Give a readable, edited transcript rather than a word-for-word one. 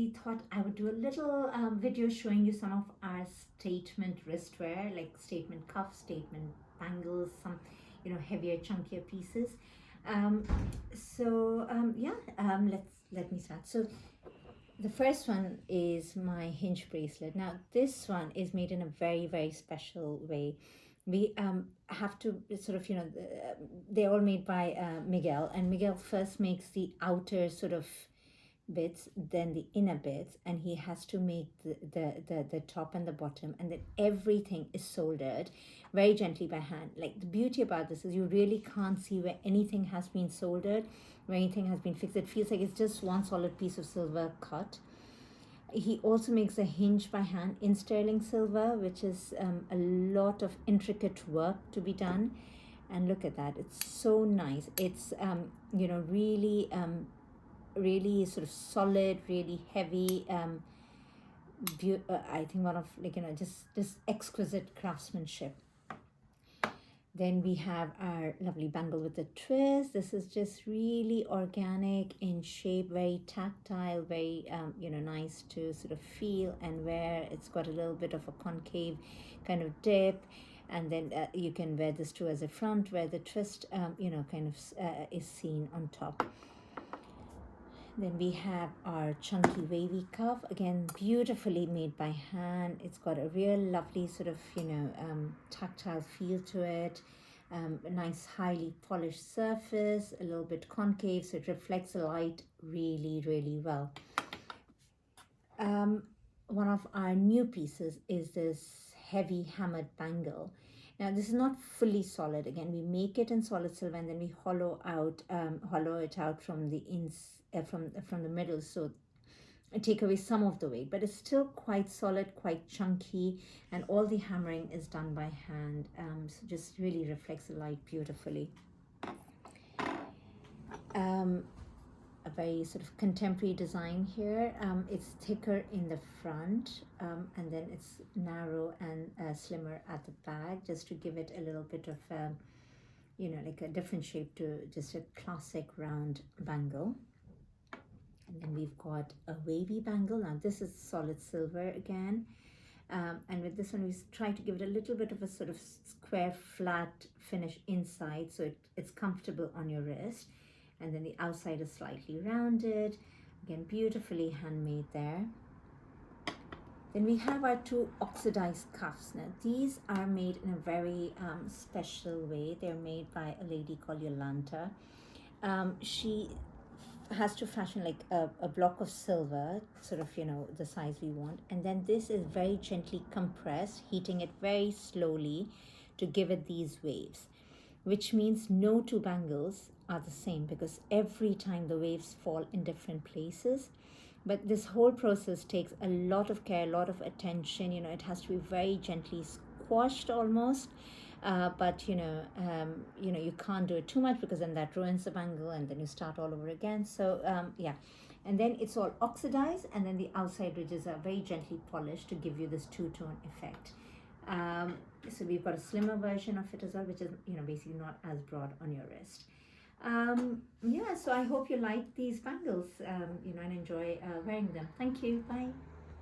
we thought I would do a little video showing you some of our statement wristwear, like statement cuffs, statement bangles, some, you know, heavier, chunkier pieces. Let me start. So the first one is my Hinge bracelet. Now this one is made in a very, very special way. We have to sort of, you know, they're all made by Miguel, and Miguel first makes the outer sort of bits, then the inner bits, and he has to make the top and the bottom, and then everything is soldered very gently by hand. Like, the beauty about this is you really can't see where anything has been soldered, where anything has been fixed. It feels like it's just one solid piece of silver cut. He also makes a hinge by hand in sterling silver, which is a lot of intricate work to be done. And look at that, it's so nice. It's you know, really really sort of solid, really heavy. I think one of, like, you know, just exquisite craftsmanship. Then we have our lovely bangle with the twist. This is just really organic in shape, very tactile, very you know, nice to sort of feel and wear. It's got a little bit of a concave kind of dip, and then you can wear this too as a front, where the twist you know, kind of is seen on top. Then we have our chunky wavy cuff, again beautifully made by hand. It's got a real lovely sort of, you know, tactile feel to it. A nice highly polished surface, a little bit concave, so it reflects the light really, really well. One of our new pieces is this heavy hammered bangle. Now this is not fully solid. Again, we make it in solid silver, and then we hollow it out from the from the middle, so I take away some of the weight, but it's still quite solid, quite chunky, and all the hammering is done by hand. So just really reflects the light beautifully. A very sort of contemporary design here. It's thicker in the front, and then it's narrow and slimmer at the back, just to give it a little bit of you know, like a different shape to just a classic round bangle. And then we've got a wavy bangle. Now this is solid silver again, and with this one we try to give it a little bit of a sort of square flat finish inside, so it's comfortable on your wrist, and then the outside is slightly rounded, again beautifully handmade there. Then we have our two oxidized cuffs. Now these are made in a very special way. They're made by a lady called Yolanta. She has to fashion like a block of silver, sort of, you know, the size we want, and then this is very gently compressed, heating it very slowly to give it these waves, which means no two bangles are the same, because every time the waves fall in different places. But this whole process takes a lot of care, a lot of attention. You know, it has to be very gently squashed almost. But you know, you can't do it too much, because then that ruins the bangle, and then you start all over again. So yeah, and then it's all oxidized, and then the outside ridges are very gently polished to give you this two-tone effect. So we've got a slimmer version of it as well, which is, you know, basically not as broad on your wrist. Yeah, so I hope you like these bangles, you know, and enjoy wearing them. Thank you. Bye.